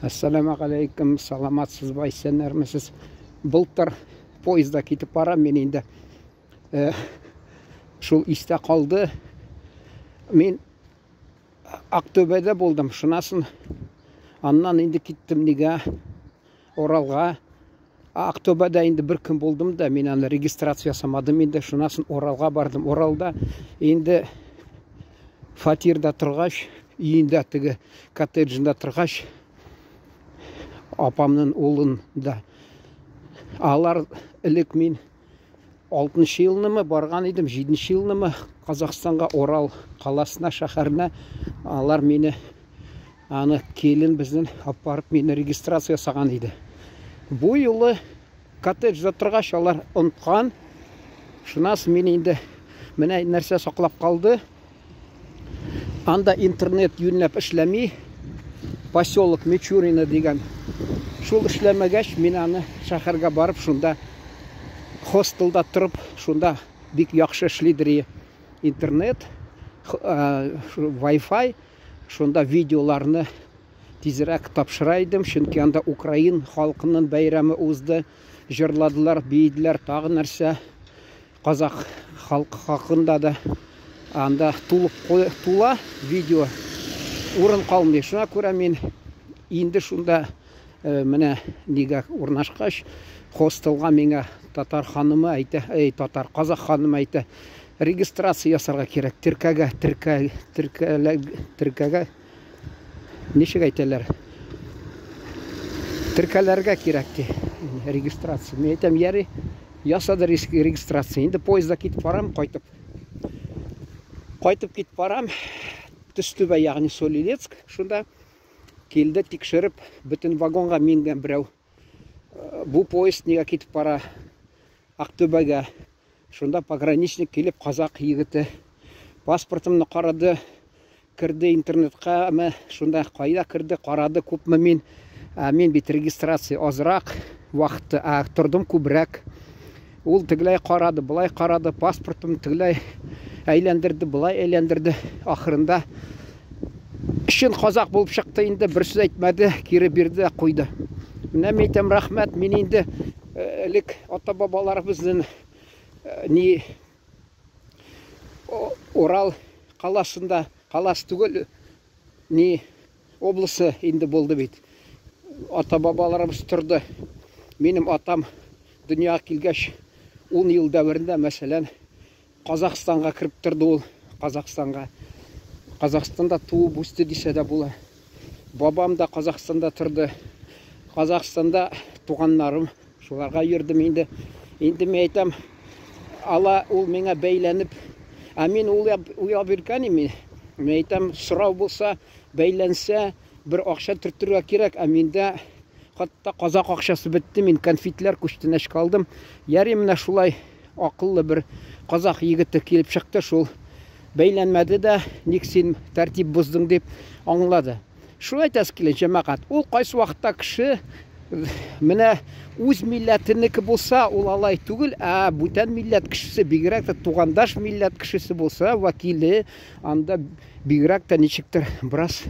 Ассаламағалейкум, саламатсыз бай, сенермісіз? Былтыр поезда кетіп барам, мен енді шул исте қалды. Мен Ақтөбеде болдым, шынасын. Аннан енді кеттім неге Оралға. Ақтөбеде енді бір күн болдым да, мен аны регистрация жасамадым, енді шынасын Оралға бардым. Оралда енді фатирда тұрғаш, үйінде тігі коттеджінде тұрғаш, апамның олында. Алар ілік мен 6-шы жылнымы барған едім, 7-шы жылнымы Қазақстанға Орал қаласына, шахарына. Алар мені аны келін біздің апарып мені регистрация жасаған еді. Бұл жылы коттеджде тұрғаш алар ұнтқан. Шынас мен енді міне нәрсе сақлап қалды. Анда интернет юнлап ішлемей, поселок Мичурина деген. Шул ішлемегеш мен аны шахарға барып, шунда хостелда тұрып, шунда бик яқшы ішлейдір интернет, Wi-Fi, шунда видеоларны тезірек тапшырайдым, чөнки анда Украин халқының бәйрәме узды, жырладылар, бейділер, тағы нәрсе. Қазақ халқы хақында да анда тула видео урын қалмай. Шуна күрә мен енді шунда міне неге урнашқаш хостелға меңа татар ханымы айты, татар қазақ ханымы айты, регистрация ясарға керек. Тіркәгә нешек айталар? Тіркәләргә керекті регистрация. Мен айтам, яры ясады регистрация. Енді поезда кетіп барам, қайтып кетіп барам, Түстүбе, яғни Солилецк. Шунда келді текшіріп, бүтін вагонға менген біреу. Бұл поезд неге кетіп бара Ақтөбеге. Шунда пограничник келіп, қазақ егіті паспортымны қарады, кірді интернетқа, шунда қайда кірді, қарады, көпмі мен бет регистрация азырақ уақытты тұрдым көбірек. Ол тігілай қарады, бұлай қарады, паспортым тігілай әйлендірді, бұлай әйлендірді. Ақырында ішін қазақ болып шықты, енді бір сөз айтмады, кері берді, қойды. Мен айтам, рахмет, мен енді ілік ата-бабаларымыздың Орал қаласында, қаласы түгел облысы енді болды бейт. Ата-бабаларымыз тұрды. Менің атам дүния келгеш 10 ел дәуірінде, мәселен, Қазақстанға кіріп тұрды ол. Қазақстанда туып өсті десе де бұла. Бабам да Қазақстанда тұрды. Қазақстанда туғанларым, шоларға ердім енді. Енді мен айтам, ала ол меңа бәйленіп, мен ұя берген еме. Мен айтам, сұрау болса, бәйленсе, бір ақша түртіруге керек. Менде қатта қазақ ақшасы бітті, мен конфетлер көштен әш қалдым. Яры міне шулай ақыллы бір қазақ егіті келіп шықты, шул бәйленмеді де, нек сен тәртип бұздың деп аңлады. Шулай тәскілі жамағат. Ол қайсы уақытта кіші, міне өз милләтінікі болса, ол алай түгіл, бүтән милләт кішісі, бигірәк та туғандаш милләт кішісі болса, вакилі, анда бигірәк та нешіктір біраз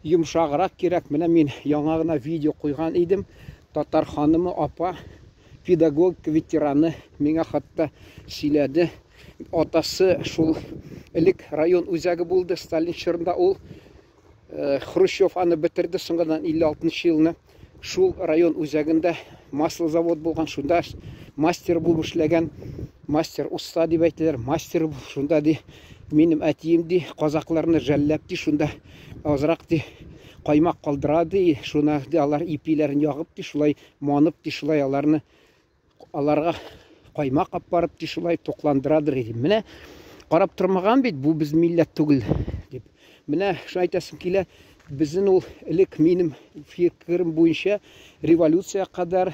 юмшағырақ керек. Міне мен яңағына видео қойған едім. Татар ханымы апа, педагог, ветераны меңа хатта сөйледі. Атасы шул ілік район өзәгі болды. Сталин шырында ол Хрущев аны бітірді. Соңғадан 56-шы жылына шул район өзәгінде масыл завод болған. Шунда мастер болып ішлеген, мастер ұста деп айтылар, мастер бұл. Шунда де менің әтейімді қазақларыны жәлләпті. Шунда азырақ де қаймақ қалдырады. Шуна де алар ипилерін яғып де, шулай манып де, шулай аларға қаймақ апарып де, шулай тоқландырадыр еді. Міне қарап тұрмаған бет, бұл біз милләт түгіл деп. Міне шын айтасым келе, біздің ол ілік менің фикірім бойынша революция қадар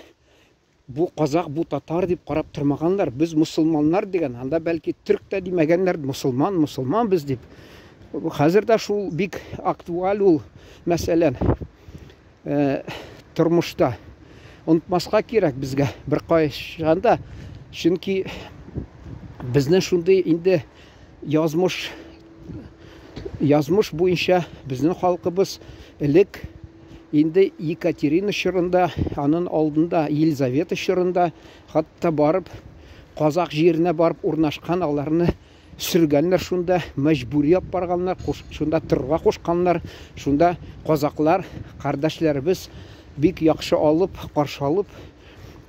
бұл қазақ, бұл татар деп қарап тұрмағандар. Біз мұсылманлар деген, анда бәлкі түрк та демегенлер, мұсылман біз деп. Қазірда шул бик актуал ол мәселен тұрмышта. Ұнтмасқа керек бізге бір қайшығанда. Чөнки біздің шундай енді язмыш бойынша біздің халқыбыз ілік Инде Екатерина шырында, анын алдында Елизавета шырында, хатта барып, қазақ жеріне барып урнашқан, аларны сүргәннәр шунда, мәҗбүри барганнар, шунда тырга кушканнар, шунда казаклар, кардәшләребез бик яхшы алып, каршы алып,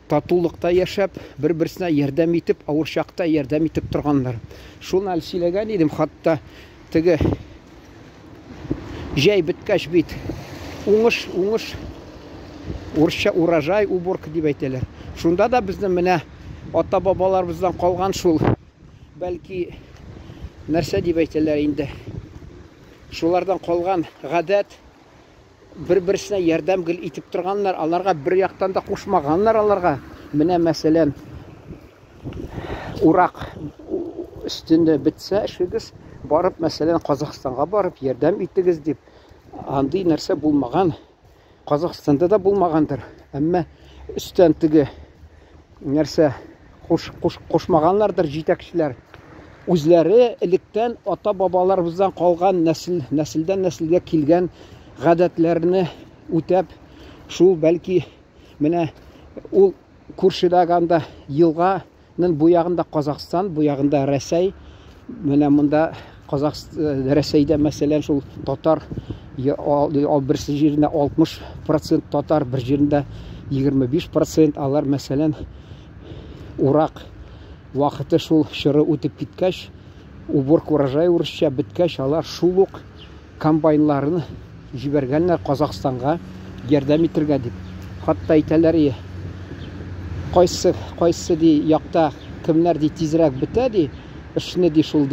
татулыкта яшәп, бер-берсенә ярдәм итеп, авыр чакта ярдәм итеп торганнар. Шуны әле сөйләгән идем, хатта теге җәй беткәч бит, уңыш, урысча урожай, уборка дип әйтәләр. Шунда да безнең менә ата-бабаларыбыздан калган шул, бәлки нәрсә дип әйтәләр инде. Шулардан калган гадәт, бер-берсенә ярдәм итеп торганнар, аларга бер яктан да кушмаганнар аларга. Менә мәсәлән, урак өстендә бетсә эшегез, барып мәсәлән Казакстанга барып ярдәм итегез дип. Андый нәрсә булмаган. Казакстанда да булмагандыр. Әмма өстән теге нәрсә кушмаганнардыр җитәкчеләр. Үзләре электән ата-бабаларыбыздан калган нәселдән нәселгә килгән гадәтләрне үтәп, шул бәлки менә ул күршедәгәндә елганың бу ягында Казакстан, бу ягында Рәсәй, менә монда Рәсәйдә мәсәлән шул татар берсе җирендә 60% татар, бер җирендә 25%, алар мәсәлән урак вакыты шул чоры үтеп киткәч, уборка урожай урысча беткәч, алар шул ук комбайнларын җибәргәннәр Казакстанга ярдәм итәргә дип. Хатта әйтәләр, кайсы ди якта кемнәр ди тизрәк бетә ди, эшне ди шул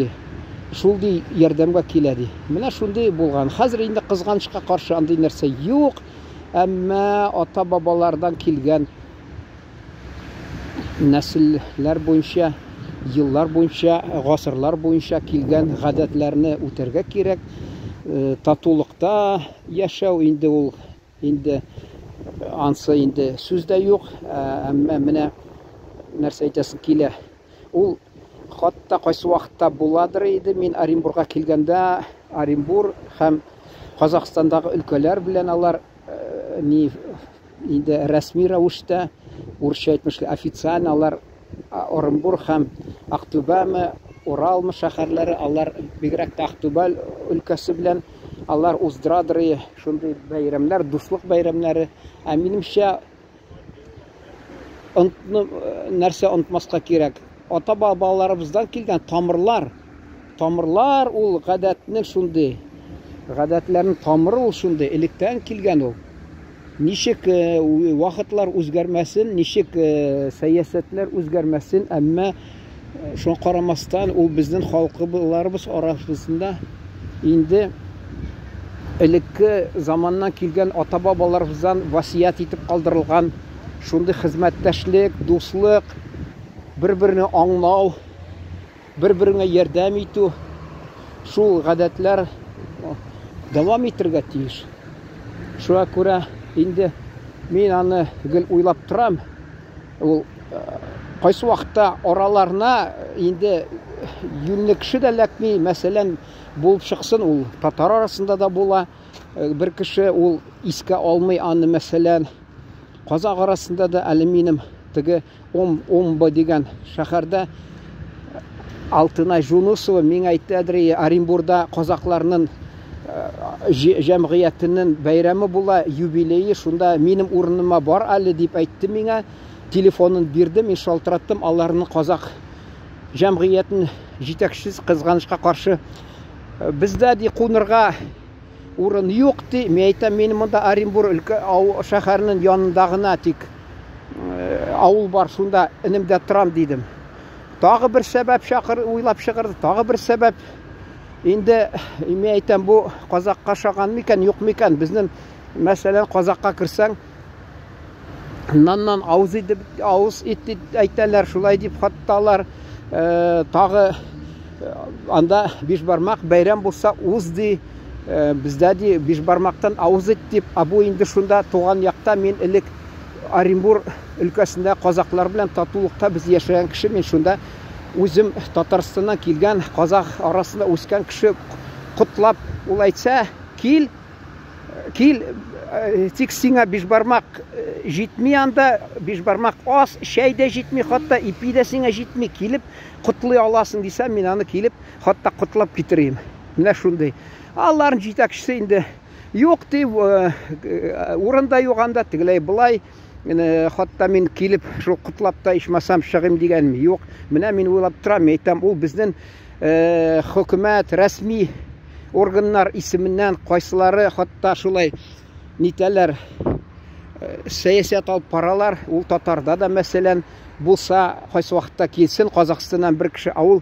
ди ярдәмгә килә ди. Менә шундый булган. Хәзер инде кызганычка каршы андый нәрсә юк, әмма ата-бабалардан килгән нәселләр буенча, еллар буенча, гасырлар буенча килгән гадәтләрне үтәргә кирәк. Татулыкта яшәү инде ул, инде ансы инде сүз дә юк, әмма менә нәрсә әйтәсем килә. Ул хатта кайсы вакытта буладыр иде, мин Оренбурга килгәндә, Оренбур һәм Казакстандагы өлкәләр белән алар инде рәсми рәвештә, урысча әйтмешкә официально алар Оренбур һәм Актүбәме, Уралмы шәһәрләре, алар бигрәк тә Актүбә өлкәсе белән алар уздырадыр шундый бәйрәмнәр, дуслык бәйрәмнәре. Минемчә нәрсә онытмаска кирәк. Ата-бабаларыбыздан килгән тамырлар ул гадәтнең шундый, гадәтләрнең тамыры ул шундый, электән килгән ул. Ничек вакытлар үзгәрмәсен, ничек сәясәтләр үзгәрмәсен, әмма шуңа карамастан ул безнең халкыбыз арасында инде элекке заманнан килгән ата-бабаларыбыздан васият итеп калдырылган шундый хезмәттәшлек, дуслык, бер-берне аңлау, бер-береңә ярдәм итү, шул гадәтләр дәвам итәргә тиеш. Шуңа күрә инде мин аны гел уйлап торам. Ул кайсы вакытта араларына инде юньле кеше дә ләкми, мәсәлән, булып чыксын, ул татар арасында да була. Бер кеше ул искә алмый аны, мәсәлән, Казак арасында да әле минем теге Омбы дигән шәһәрдә Алтынай Жунусова миңа әйтәдер, Оренбурда казакларның җәмгыятенең бәйрәме була, юбилее, шунда минем урыныма бар әле дип әйтте миңа. Телефонын бирде, мин шалтыраттым, аларның казак җәмгыятен җитәкчесе кызганычка каршы бездә ди кунырга урын юк ди. Мин әйтәм, минем монда Оренбур шәһәренең янында гына тик авыл бар, шунда инемдә торам дидем. Тагы бер сәбәп уйлап чыгырды, тагы бер сәбәп. Инде мин әйтәм, бу казакка шаган микән, юк микән? Безнең мәсәлән казакка кирсәң, наннан авыз ит әйтәләр, шулай дип хатталар. Тагы анда бишбармак бәйрәм булса уз ди, бездә ди бишбармактан авыз ит дип. Бу инде шунда туган якта, мин элек Оренбур өлкәсендә казаклар белән татулыкта без яшәгән кеше, мин шунда үзем Татарстаннан килгән казак арасында үскән кеше котлап, ул әйтсә, кил, кил, тик сиңа бишбармак җитми анда, бишбармак ас, шәй дә җитми, хатта ипи дә сиңа җитми, килеп котлый аласың дисәм, мин аны килеп хатта котлап китерим. Менә шундый. Алларның җитәкчесе инде юк ди, урында юк анда, тегеләй булай. Хатта мин килеп шул котлап та ичмасам чыгым дигәнме? Юк. Менә мин уйлап торам, әйтәм, ул безнең хөкүмәт, рәсми органнар исеменнән кайсылары хатта шулай нитәләр, сәясәт алып паралар. Ул татарда да мәсәлән булса, кайсы вакытта килсен Казакстаннан бер кеше, ул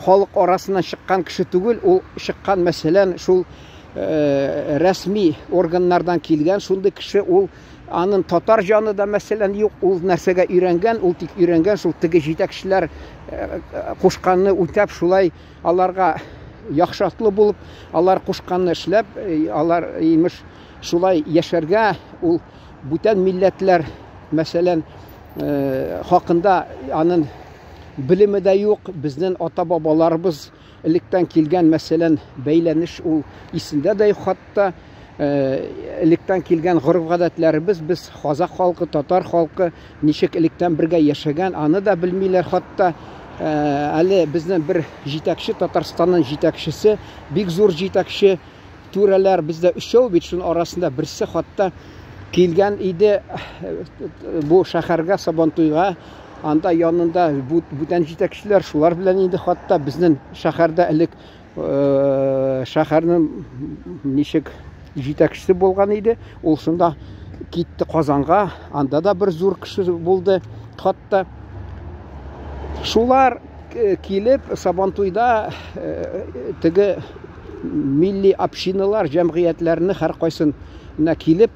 халык арасыннан чыккан кеше түгел, ул чыккан мәсәлән шул рәсми органнардан килгән шундый кеше, ул аның татар жаны да мәсәлән юк, ул нәрсәгә өйрәнгән, ул тик өйрәнгән шул теге җитәкчеләр кушканны үтәп, шулай аларга яхшатлы булып, алар кушканны эшләп, алар имеш шулай яшәргә, ул бүтән милләтләр мәсәлән хакында аның билеме дә юк. Безнең ата-бабаларыбыз электән килгән мәсәлән бәйләнеш ул исендә дә юк. Хатта электән килгән горыф-гадәтләребез, без Казак халкы, татар халкы ничек электән бергә яшәгән, аны да белмиләр. Хатта әле безнең бер җитәкче, Татарстанның җитәкчесе, бик зур җитәкче түрәләр бездә өчәү бит, шуның арасында берсе хатта килгән иде бу шәһәргә, Сабантуйга. Анда янында бүтән җитәкчеләр, шулар белән инде хатта безнең шәһәрдә элек шәһәрнең ничек җитәкчесе булган иде. Ул шунда китте Казанга, анда да бер зур кеше булды. Хатта шулар килеп Сабантуйда теге милли общиналар, җәмгыятьләрне һәр кайсына килеп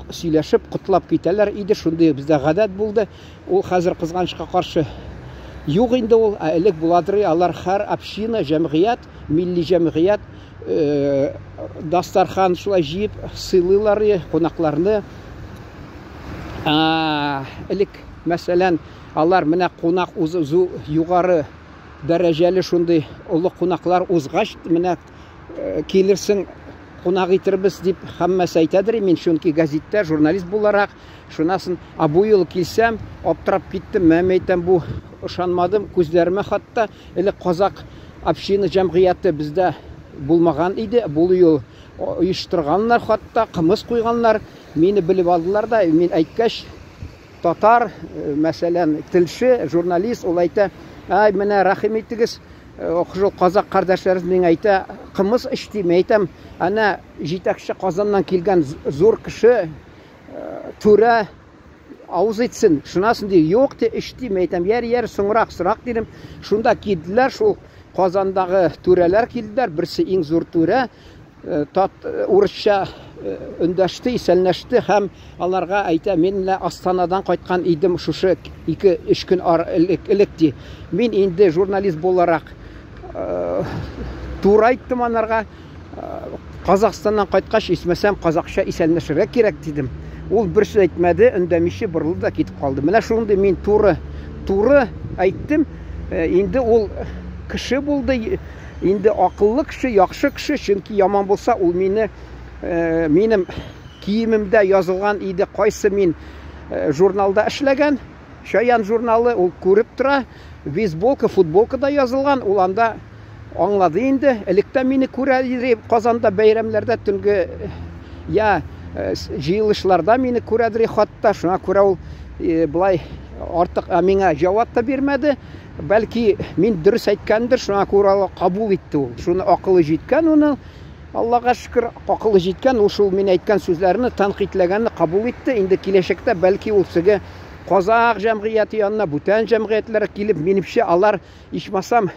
сөйләшеп, котлап китәләр иде. Шундый бездә гадәт булды. Ул хәзер кызганычка каршы юк инде ул, элек буладыр. Алар һәр община, җәмгыять, милли җәмгыять дастархан шулай җыеп сыйлыйлар кунакларны. Элек мәсәлән алар менә кунак узу югары дәрәҗәле шундый олы кунаклар узгач, менә килерсең кунак итербез дип һәммәсе әйтәдер. Мин чөнки газеттә журналист буларак шунасын бу ел килсәм, аптырап киттем. Мен әйтәм, бу ышанмадым күзләремә. Хатта элек Казак община җәмгыяте бездә булмаган иде. Бу ел оештырганнар, хатта кымыз куйганнар. Мине белеп алдылар да, мин әйткәч, татар мәсәлән телче, журналист ул әйтә, ай менә рәхим итегез, шул Казак кардәшләребез миңа әйтә, кымыз эчтим. Әйтәм, ана җитәкче Казаннан килгән зур кеше түрә авыз итсен. Шунасын ди, юк ди, эчтим. Әйтәм, яр соңрак дидем. Шунда килделәр, шул Казандагы түрәләр килделәр. Берсе иң зур түрә, урысча өндәште, исәнләште һәм аларга әйтә, мин Астанадан кайткан идем шушы 2-3 көн элек ди. Мин инде журналист буларак тура айттым анарга, Казакстаннан кайткач, исмәсәм казакча исәнләшергә кирәк дидем. Ул берсе әйтмәде, өндәмичә борылды да китеп калды. Менә шундый мин туры әйттем. Инде ул кеше булды, инде акыллы кеше, яхшы кеше, чөнки яман булса ул минем киемемдә язылган иде, кайсы мин журналда эшләгән, Шаян журналы, ул күреп тора, бейсболка, футболкада язылган, ул анда аңлады инде. Электә мине күрә иде, Казанда бәйрәмләрдә төнге җыелышларда мине күрәдер, хатта шуңа күрә ул булай артык миңа җавап та бирмәде. Бәлки мин дөрес әйткәндер, шуңа күрә кабул итте ул. Шуны акылы җиткән, уны Аллага шөкер, акылы җиткән, ул шул мин әйткән сүзләрне тәнкыйтьләгәнне кабул итте. Инде киләчәктә бәлки ул сезгә Казак җәмгыяте янына, бүтән җәмгыятьләр килеп, минемчә алар ичмасам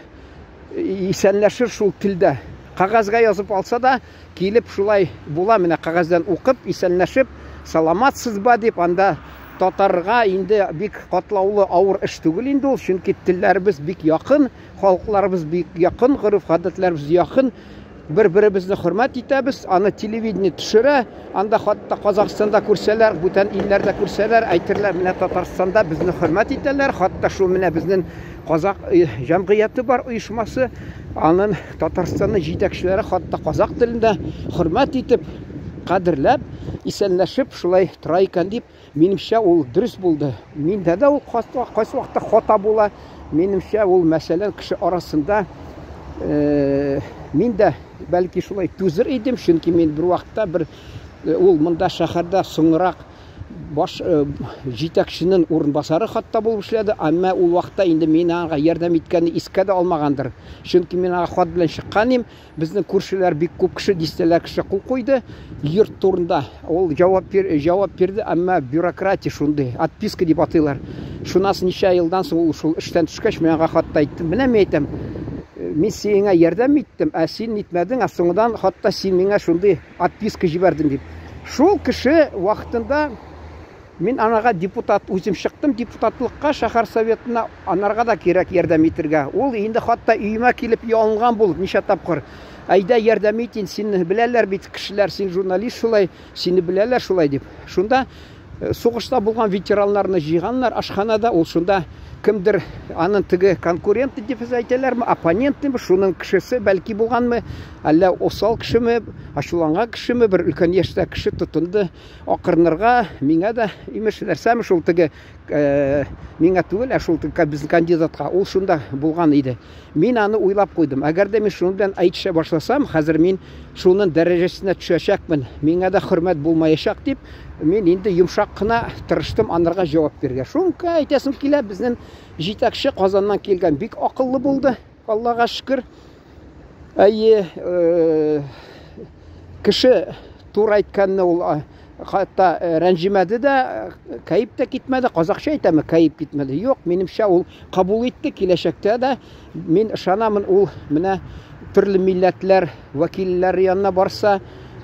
исәнләшер шул телдә. Кагазга язып алса да, килеп шулай була, менә кагаздан укып, исәнләшеп, саламатсыз ба дип, анда татарга инде бик катлаулы авыр эш түгел инде ул, чөнки телләребез бик якын, халыкларыбыз бик якын, горыф-гадәтләребез якын. bir-birimizni hurmat etamiz. Аны телевидение төшерә, анда хатта Казакстанда күрсәләр, бүтән илләрдә күрсәләр, әйтерләр, менә Татарстанда безне хурмат итәләр. Хатта шу менә безнең Казак җәмгыяте бар, оешмасы. Аның Татарстанның җитәкчеләре хатта казак телендә хурмат итеп, кадерләп, исәнләшеп шулай тора икән дип, минемчә ул дөрес булды. Миндә дә ул кайсы вакытта хата була. Минемчә ул мәсәлән кеше арасында мин дә бәлки шулай түзер идем, чөнки мин бер вакытта бер ул монда шәһәрдә соңрак баш җитәкченең урынбасары хатта булып эшләде, әмма ул вакытта инде мин аңа ярдәм иткәнне искә дә алмагандыр. Чөнки мин аңа хат белән чыккан идем, безнең күршеләр бик күп кеше, дистәләр кеше кул куйды йорт турында. Ул җавап бирде, әмма бюрократия шундый, отписка дип атыйлар. Шунасы ничә елдан соң ул шул эштән төшкәч, мин аңа хатта әйттем, менә мин әйтәм, мин сиңа ярдәм иттем, ә син итмәдең, ә соңдан хатта син миңа шундый отписка җибәрдең дип. Шул кеше вакытында мин анага депутат үзем чыктым, депутатлыкка шәһәр советына, анарга да кирәк ярдәм итәргә. Ул инде хатта өемә килеп ялынган булып ничә тапкыр. Әйдә ярдәм итин, сине беләләр бит кешеләр, син журналист шулай, сине беләләр шулай дип. Шунда сугышта булган ветераннарны җыйганнар ашханада, ул шунда кемдер аның теге конкуренты дип әйтәләрме, оппонентымы, шуның кешесе бәлки булганмы, әллә осал кешеме, ачуланган кешеме, бер өлкән яшьтә кеше тотынды акырнырга, миңа да имеш нәрсәме шул теге миңа түгел, ә шул безнең кандидатка, ул шунда булган иде. Мин аны уйлап куйдым. Әгәр дә мин шуның белән әйтешә башласам, хәзер мин шуның дәрәҗәсенә төшәчәкмен, миңа да хөрмәт булмаячак дип, мин инде йомшак кына тырыштым анарга җавап бирергә. Шунка әйтәсем килә, безнең җитәкче Казаннан килгән бик акыллы булды, Аллага шөкер. Әйе, кеше тур әйткәнне ул хатта рәнҗимәде дә, кайып та китмәде, казакча әйтәме, кайып китмәде. Юк, минемчә ул кабул итте, киләчәктә дә мин ышанамын, ул менә төрле милләтләр вәкилләре янына барса,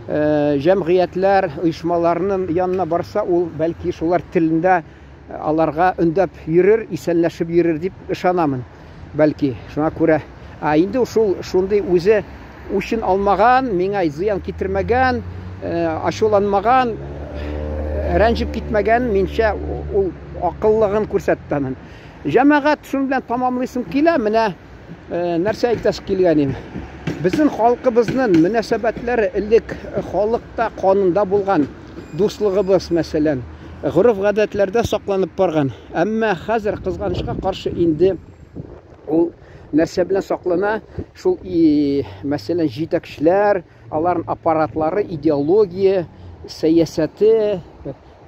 җәмгыятьләр, оешмаларның янына барса, ул бәлки шулар телендә аларга өндәп йөрер, исәнләшеп йөрер дип ышанамын. Бәлки, шуңа күрә. Инде шундый үзе үчен алмаган, миңа зыян китермәгән, ачуланмаган, рәнҗеп китмәгән, минчә ул акыллыгын күрсәтте. Җәмәгать шуның белән тамамлыйсым килә, менә нәрсә әйтәс килгәнем. Безнең халкыбызның мөнәсәбәтләре элек халыкта канунда булган, дуслыгыбыз мәсәлән, гореф-гадәтләрдә сакланып барган. Әмма хәзер кызганычка каршы инде ул нәрсә белән саклана, шул мәсәлән җитәкчеләр, аларның аппаратлары, идеология, сәясәте,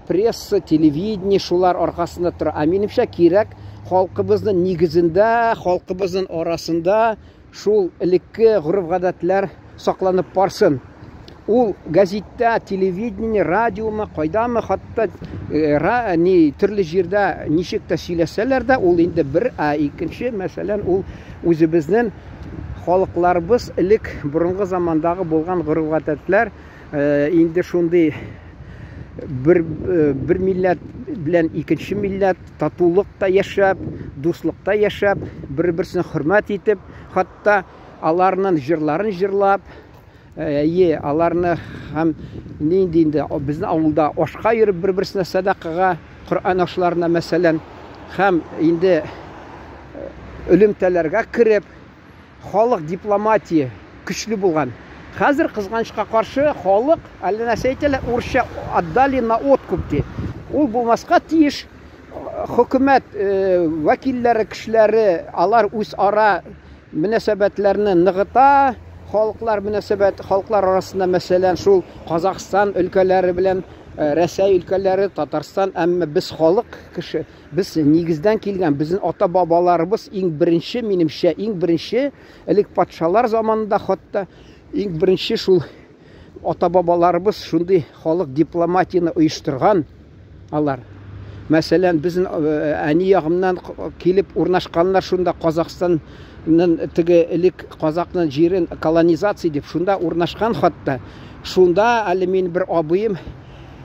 пресса, телевидение шулар аркасында тора. Минемчә кирәк халкыбызның нигезендә, халкыбызның арасында шул элекке гореф-гадәтләр сакланып барсын. Ул газеттә, телевидение, радиома, кайдамы, хатта төрле җирдә ничек тә сөйләсәләр дә, ул инде бер, икенче мәсәлән, ул үзебезнең халыкларыбыз элек борынгы замандагы булган гореф-гадәтләр инде шундый бер милләт белән икенче милләт татулыкта яшәп, дуслыкта яшәп, бер-берсен хөрмәт итеп, хатта аларның җырларын җырлап, аларны һәм нинди инде безнең авылда ашка йөреп бер-берсенә садакага, Коръән ашларына мәсәлән, һәм инде элемтәләргә кереп, халык дипломатия көчле булган. Хәзер кызганычка каршы халык, әллә нәрсә әйтәләр, урысча отдали на откуп ди. Ул булмаска тиеш. Хөкүмәт вәкилләре, кешеләре, алар үз ара мөнәсәбәтләрне ныгыта, халыклар арасында мәсәлән шул Казакстан өлкәләре белән Рәсәй өлкәләре, Татарстан, әмма без халык кеше, без нигездән килгән, безнең ата-бабаларыбыз иң беренче, минемчә, иң беренче элек патшалар заманында хатта иң беренче шул ата-бабаларыбыз шундый халык дипломатияны оештырган алар. Мәсәлән, безнең әни ягымнан килеп урнашканнар шунда Казакстанның теге элек Казакның җирен колонизация дип шунда урнашкан хатта. Шунда әле мин бер абыем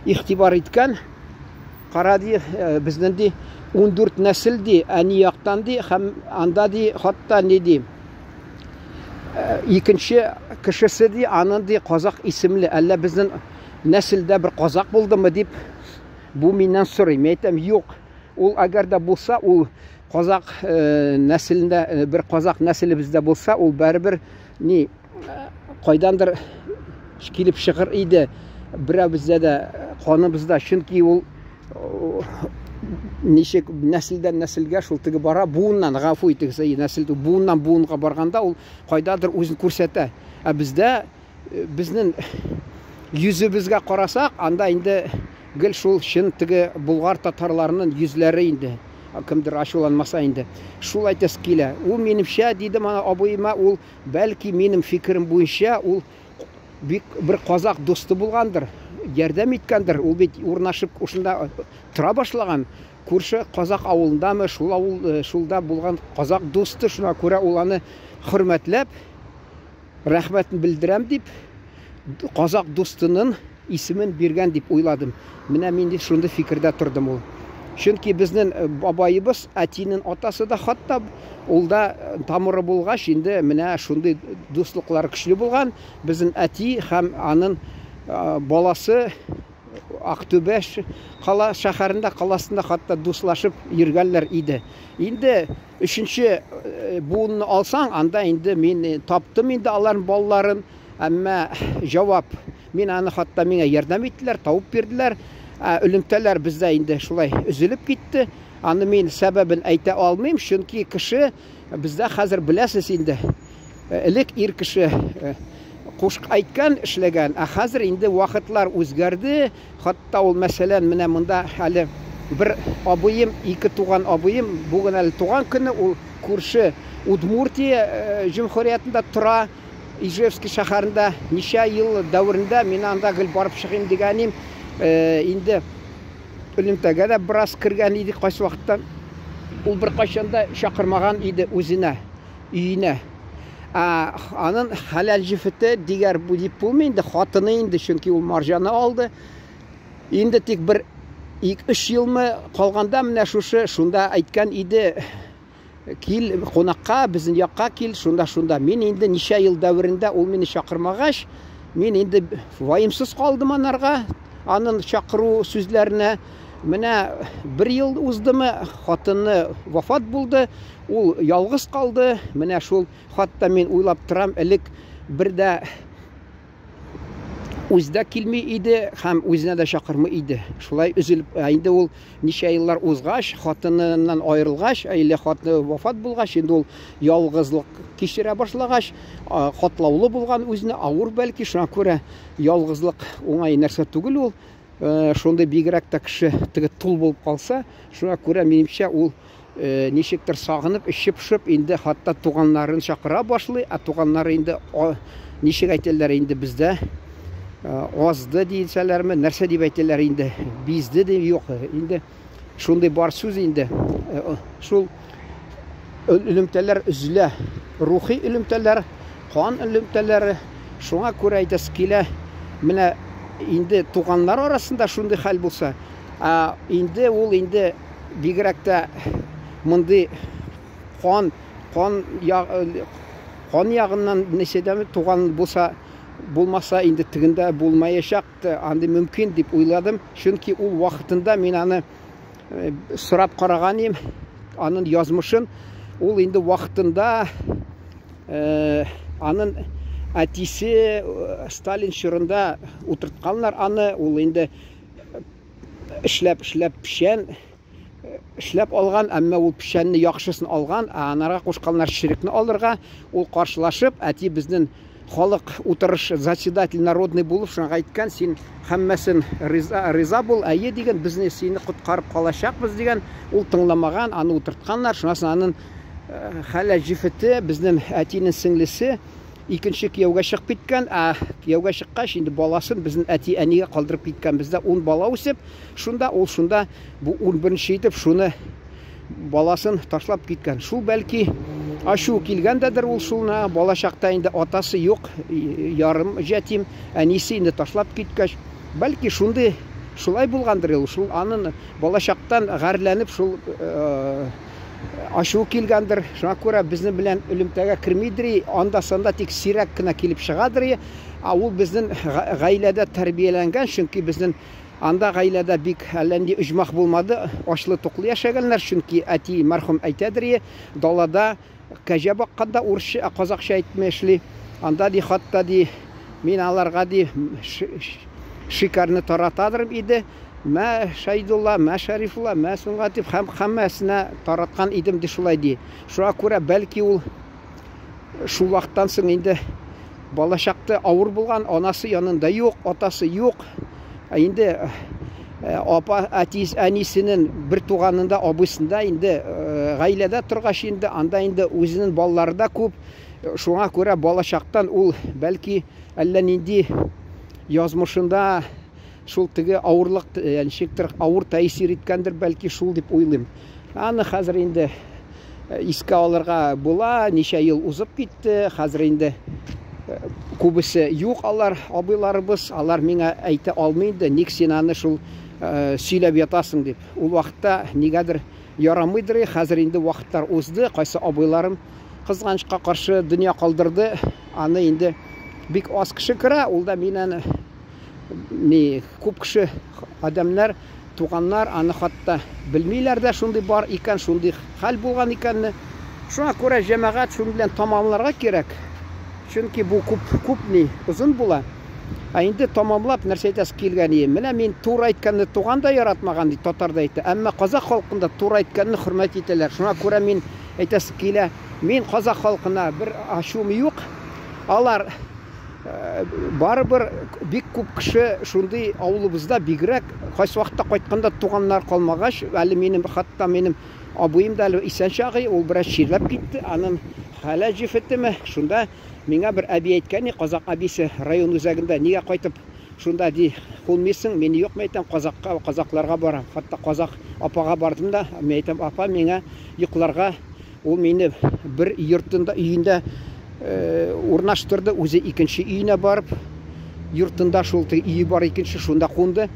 игътибар иткән, кара ди, безнең ди 14 нәсел ди, әни яктан ди, һәм анда ди хатта ни ди, икенче кешесе ди, аны ди казак исемле, әллә безнең нәселдә бер казак булдымы дип, бу миннән сорый. Мен әйтәм, юк. Ул әгәр дә булса, ул казак нәселендә, бер казак нәселе бездә булса, ул барыбер ни кайдандыр килеп чыгыр иде. Берәү бездә дә, каныбызда, чөнки ул ничек нәселдән нәселгә шул теге бара, буыннан, гафу итегез, нәселдә буыннан буынга барганда ул кайдадыр үзен күрсәтә. Ә бездә безнең йөзебезгә карасак, анда инде гел шул чын теге булгар татарларның йөзләре инде. Кемдер ачуланмаса инде. Шул әйтәс килә. Ул минемчә, дидем ана абыйыма, ул бәлки минем фикерем буенча, ул бик бер казак дусты булгандыр. Ярдәм иткәндер. Ул бит урнашып ушында тора башлаган. Күрше казак авылындамы, шул авыл шулда булган казак дусты, шуңа күрә ул аны хөрмәтләп, рәхмәтен белдерәм дип, казак дустының исемен биргән дип уйладым. Менә мин ди шундый фикердә тордым ул. Чөнки безнең бабайыбыз, әтинең атасы да хатта ул да тамыры булгач, инде менә шундый дуслыклар көчле булган. Безнең әти һәм аның баласы Ақтөбе кала шәһәрендә, каласында хатта дуслашып йөргәннәр иде. Инде өченче буынны алсаң, анда инде мин таптым инде аларның балларын, әмма җавап, мин аны хатта миңа ярдәм иттеләр, табып бирделәр. Үлемтәләр бездә инде шулай өзелеп китте. Аны мин сәбәбен әйтә алмыйм, чөнки кеше бездә хәзер беләсез инде. Элек ир кеше кушк әйткән, эшләгән, ә хәзер инде вакытлар үзгәрде. Хатта ул мәсәлән менә монда әле бер абыем, ике туган абыем, бүген әле туган көне, ул күрше Удмуртия җумһуриятында тора, Ижевский шәһәрендә ничә ел дәврендә мин анда гел барып чыгыйм дигәнем. Инде үлемтәгә дә бераз кергән иде кайсы вакытта. Ул бер кайчанда чакырмаган иде үзенә, өенә. Аның хәләл җифете дигәр бу дип булмый инде, хатыны инде, чөнки ул марҗаны алды. Инде тик бер 2-3 елмы калганда менә шунда әйткән иде, кил кунакка, безнең якка кил, шунда. Мин инде ничә ел дәврендә ул мине чакырмагач, мин инде ваемсыз калдым анарга. Аның чакыру сүзләренә. Менә 1 ел уздымы, хатыны вафат булды, ул ялгыз калды. Менә шул хатта мин уйлап торам, элек бердә үздә килми иде, һәм үзенә дә чакырмый иде. Шулай үзелеп, инде ул ничә еллар узгач, хатыныннан аерылгач, әле хатыны вафат булгач, инде ул ялгызлык кичерә башлагач, катлаулы булган үзенә, авыр бәлки, шуңа күрә ялгызлык уңай нәрсә түгел ул. Шундай бигрәк тә кеше теге тул булып калса, шуңа күрә минемчә ул ничектер сагынып, ишеп-шып, инде хатта туганнарын чакыра башлый, туганнары инде ничек әйтәләр инде бездә азды дисәләрме, нәрсә дип әйтәләр инде, bizde дип юк, инде шундый бар сүз инде. Шул үлемтәләр үзелә, рухи үлемтәләр, кан үлемтәләре, шуңа күрә әйтәс килә, менә инде туганнар арасында шундый хәл булса, инде ул инде бигрәк тә мондый кан ягыннан нәсәдәме туган булса, булмаса инде тегендә булмаячак, андый мөмкин дип уйладым, чөнки ул вакытында мин аны сорап караган идем, аның язмышын. Ул инде вакытында аның әтисе Сталин чорында утыртканнар аны, ул инде эшләп пешән эшләп алган, әмма ул пешәнне яхшысын алган, анарга кушканнар ширекне алырга, ул каршылашып, әти безнең халык утырыш заседатель народный булып, шуңа әйткән, син һәммәсен риза бул, әйе дигән, безне сине коткарып калачакбыз дигән, ул тыңламаган, аны утыртканнар. Шуннан аның хәләл җифете, безнең әтинең сеңлесе икенче кияүгә чыгып киткән, кияүгә чыккач инде баласын безнең әти әнигә калдырып киткән. Бездә 10 бала үсеп, шунда бу 11нче итеп шуны баласын ташлап киткән. Шул бәлки ашу килгәндәдер ул шулна, бала чакта инде атасы юк, ярым җәтим, әнисе инде ташлап киткәч, бәлки шулай булгандыр ул. Шул аның бала чактан гәрләнеп, шул ашу килгәндер. Шуңа күрә безнең белән элемтәгә кирмидер, анда-санда тик сирәк кенә килеп чыгадыр. Ул безнең гаиләдә тәрбияләнгән, чөнки безнең анда гаиләдә бик әллә нинди оҗмах булмады, ашлы-туклы яшәгәннәр, чөнки әти мәрхүм әйтәдер, далада кәҗә бакканда урысча, казакча әйтмәшли. Анда ди хатта ди мин аларга ди шикарны таратадыр иде. Мә Шәйдулла, мә Шәрифулла, мә Сунгатив һәммәсенә тараткан идем ди шулай ди. Шуңа күрә бәлки ул шул вакыттан соң инде балачакта авыр булган, анасы янында юк, атасы юк. Инде апа әнисенең бер туганында, абысында инде гаиләдә торгач инде анда инде үзенең баллары да күп. Шуңа күрә балачактан ул бәлки әллә нинди язмышында шул теге авырлык, ничектер авыр тәэсир иткәндер бәлки шул дип уйлыйм. Аны хәзер инде искә алырга була, ничә ел узып китте. Хәзер инде күбесе юк алар, абыйларыбыз, алар миңа әйтә алмый инде, ник син аны шул сөйләп ятасың дип. Ул вакытта нигәдер ярамыйдыр. Хәзер инде вакытлар узды, кайсы абыйларым кызганычка каршы дөнья калдырды. Аны инде бик аз кеше керә, ул да миннән күп кеше адамнар, туганнар аны хатта белмиләр дә шундый бар икән, шундый хәл булган икәнне. Шуңа күрә җәмәгать шуның белән тамамларга кирәк. Чөнки бу күп узын була. Инде тамамлап нәрсә әйтәсе килгән идем. Менә мин туры әйткәнне туган да яратмаган ди, татар да әйтә. Әмма казак халкында туры әйткәнне хөрмәт итәләр. Шуңа күрә мин әйтәсе килә, мин казак халкына бер ачуым юк. Алар барыбер бик күп кеше шундый авылыбызда бигрәк кайсы вакытта кайтканда туганнар калмагач, әле минем хатта минем абыем да исән чагы ул бераз чирләп китте. Аның хәле җифеттеме? Шунда миңа бер әби әйткән, казак әбисе район үзәгендә нигә кайтып шунда ди кулмыйсың? Мин юк мәйтәм, казакларга барам. Хатта казак апага бардым да, мен әйтәм, апа миңа йокларга, ул мине бер йортында өендә урнаштырды, үзе икенче өенә барып, йортында шул өе бар икенче, шунда кунды.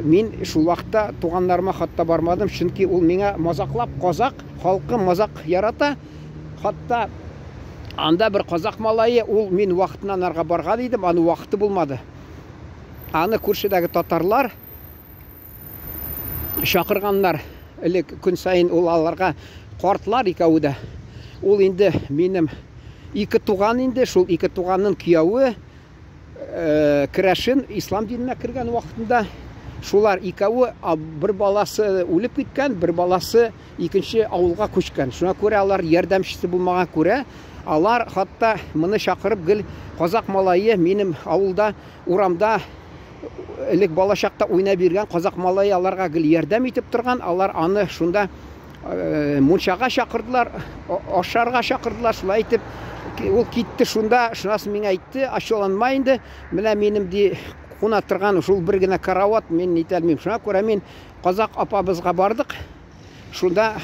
Мин шул вакытта туганнарыма хатта бармадым, чөнки ул миңа мазаклап, казак халкы мазак ярата. Хатта анда бер казак малае, ул мин вакытыннан арга барган идем, аны вакыты булмады. Аны күршедәге татарлар шакырганнар, элек көн сайын ул аларга картлар икәү дә. Ул инде минем ике туган инде, шул ике туганның кияүе керәшен ислам диненә кергән вакытында шулар икәүе, бер баласы үлеп киткән, бер баласы икенче авылга күчкән. Шуңа күрә алар ярдәмчесе булмаган күрә, алар хатта моны чакырып гел казак малае минем авылда, урамда элек балачакта уйнап биргән казак малае аларга гел ярдәм итеп торган. Алар аны шунда мунчага чакырдылар, ашарга чакырдылар, шулай итеп ул китте шунда. Шунасы миңа әйтте, ачуланма инде, менә минем ди куна торган шул бер генә карават, мин нитәлмим. Шуңа күрә мин казак апабызга бардык, шунда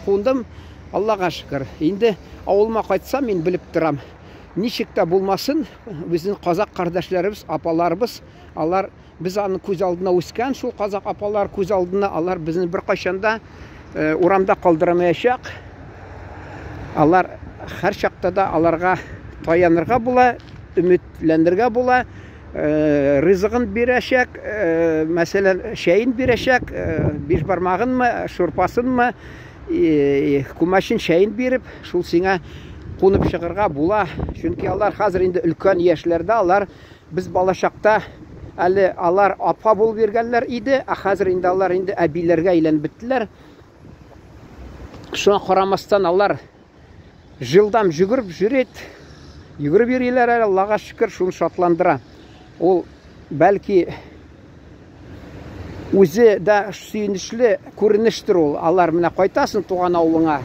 кундым. Аллага шөкер. Инде авылыма кайтсам, мин белеп торам, ничек тә булмасын, безнең казак кардәшләребез, апаларыбыз, алар без аны күз алдына үскән, шул казак апалар күз алдына, алар безне бер кайчанда урамда калдырмаячак. Алар һәр чакта да аларга таянырга була, өметләнергә була, ризыгын бирәчәк, мәсәлән, шәйин бирәчәк, биш бармагынмы, шурпасынмы, күмәчен шәйин биреп, шул сиңа кунып чыгырга була. Чөнки алар хәзер инде өлкән яшьләрдә, алар без балачакта әле алар апа булып биргәннәр иде, хәзер инде алар инде әбиләргә әйләнеп беттеләр. Шуңа карамастан алар жылдам жүгіріп жүрет, жүгіріп йөриләр, Аллага шөкер, шуны шатландыра. Ул бәлки үзе дә сөйнешле күренештер ул. Алар менә кайтасың туган авылыңа,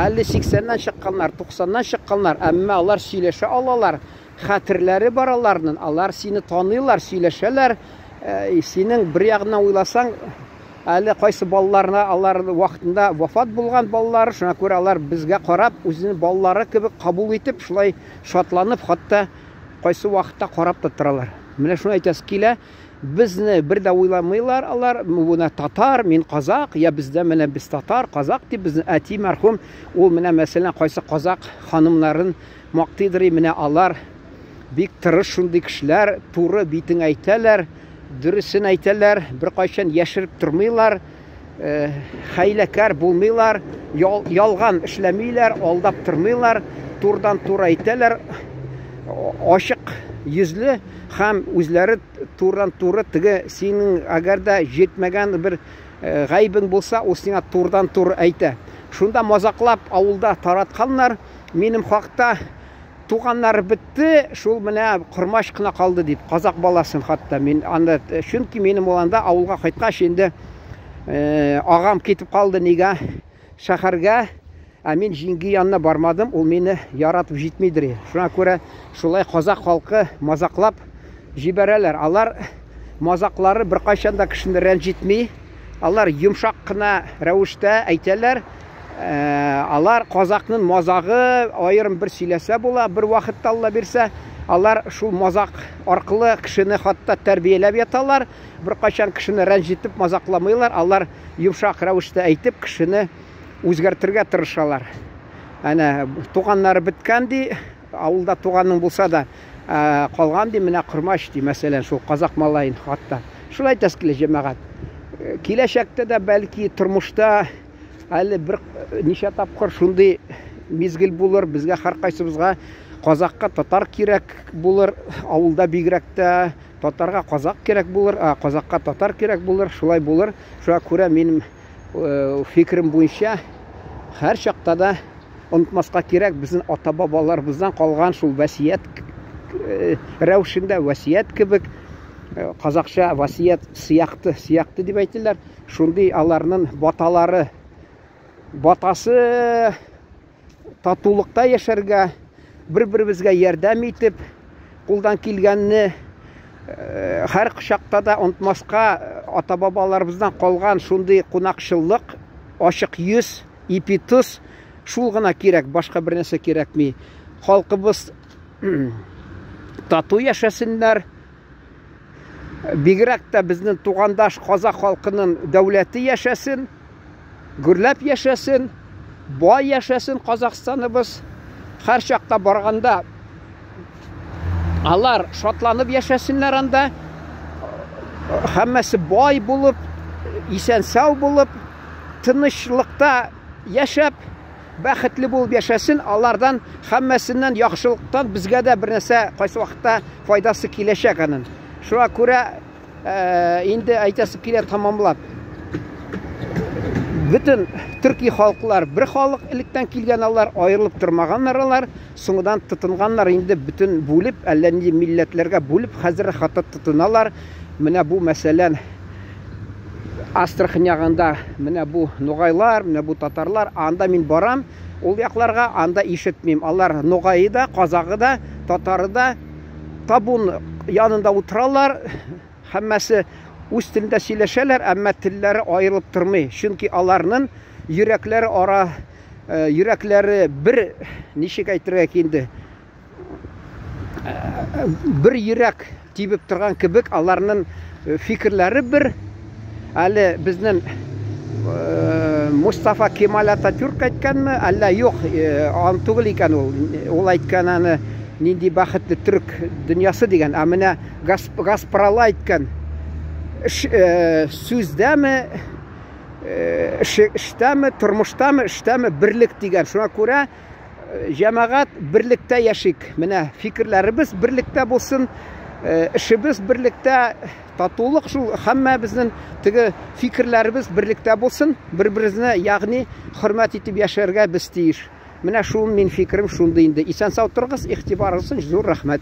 әле 80-ннан чыкканнар, 90-ннан чыкканнар, әмма алар сөйләшә алалар, хәтерләре бар аларның, алар сине таныйлар, сөйләшәләр. Синең бер ягыннан уйласаң, әле кайсы балаларына алар вакытында вафат булган балалары, шуңа күрә алар безгә карап, үзенең балалары кебек кабул итеп, шулай шатланып, хатта кайсы вакытта карап та торалар. Менә шуны әйтәсе килә, Безне бер дә уйламыйлар алар. Буна татар, мин казак, я бездә менә без татар, казак дип безне әти мәрхүм ул менә мәсәлән кайсы казак ханымнарын мактыйдыр, менә алар бик тырыш шундый кешеләр, туры битен әйтәләр, дөресен әйтәләр, беркайчан яшереп тормыйлар, хәйләкәр булмыйлар, ялган эшләмиләр, алдап тормыйлар, турдан тур әйтәләр, ачык йөзле һәм үзләре турдан туры теге синең әгәр дә җитмәгән бер гайбең булса, ул сиңа турдан тур әйтә. Шунда мазаклап авылда таратканнар, минем хакта туганнар бетте, шул менә кормаш кына калды дип, казак баласын хатта мин анда, чөнки минем оланда авылга кайткач инде агам китеп калды нигә шәһәргә, мин җиңги янына бармадым, ул мине яратып җитмидер. Шуңа күрә шулай казак халкы мазаклап җибәрәләр. Алар мазаклары беркайчан да кешене рәнҗитми, алар йомшак кына рәвештә әйтәләр. Алар казакның мазагы аерым бер сөйләсә була, бер вакытта Алла бирсә, алар шул мазак аркылы кешене хатта тәрбияләп яталар. Беркайчан кешене рәнҗитеп мазакламыйлар, алар йомшак рәвештә әйтеп кешене үзгәртергә тырышалар. Әнә туганнары беткән ди, авылда туганның булса да калган ди, менә кормаш ди, мәсәлән, шул казак малайын хатта. Шулай тәскиле җәмәгать. Киләчәктә дә бәлки тормышта әле бер ничә тапкыр шундый мизгел булыр, безгә һәркайсыбызга казакка татар кирәк булыр, авылда бигрәк тә татарга казак кирәк булыр, казакка татар кирәк булыр, шулай булыр. Шуңа күрә минем фикрим буенча һәр чакта да онытмаска кирәк безнең ата-бабаларыбыздан калган шул васият рәвешендә, васият кебек, казакча васият сиякты дип әйтәләр. Шундый аларның баталары, батасы татулыкта яшәргә, бер-беребезгә ярдәм итеп, кулдан килгәнне һәр чакта да онытмаска ата-бабаларыбыздан калган шундый кунакчылык, ачык йөз, ипи тоз, шул гына кирәк, башка бер нәрсә кирәкми. Халкыбыз тату яшәсеннәр, бигрәк тә безнең тугандаш казак халкының дәүләте яшәсен, гөрләп яшәсен, бай яшәсен Казакстаныбыз. Һәр чакта барганда алар шатланып яшәсеннәр анда, һәммәсе бай булып, исән-сау булып, тынычлыкта яшәп, бәхетле булып яшәсен. Алардан һәммәсеннән яхшылыктан безгә дә бер нәрсә кайсы вакытта файдасы киләчәк аның. Шуңа күрә инде әйтәсе килә тамамлап. Bütün Türkiye халыклар бер халык, электән килгән алар, аерылып тормаганнар алар, соңдан тотынганнар, инде бүтән бүлеп, әллә нинди милләтләргә бүлеп, хәзер хатта тотыналар. Менә бу мәсәлән Астрахань ягында, менә бу ногайлар, менә бу татарлар, анда мин барам, ул якларга анда ишетмим. Алар ногайы да, казагы да, татары да табун янында утыралар, һәммәсе үз телендә сөйләшәләр, әмма телләре аерылып тормый. Чөнки аларның йөрәкләре бер, ничек әйтергә инде, бер йөрәк тибеп торган кебек, аларның фикерләре бер. Әле безнең Мустафа Кемал Ататюрк әйткәнме, әллә юк, ан түгел икән ул. Ул әйткән аны нинди бәхетле төрк дөньясы дигән, ә менә Гаспарала әйткән. Сүздәме, эштәме, тормыштамы, эштәме берлек дигән. Шуңа күрә җәмәгать берлектә яшик. Менә фикерләребез берлектә булсын, эшебез берлектә, татулык шул, һәммә безнең теге фикерләребез берлектә булсын, бер-беребезне, ягъни хөрмәт итеп яшәргә без тиеш. Менә шул мин фикерим шундый инде. Исән-сау торыгыз, игътибарыгыз өчен зур рәхмәт.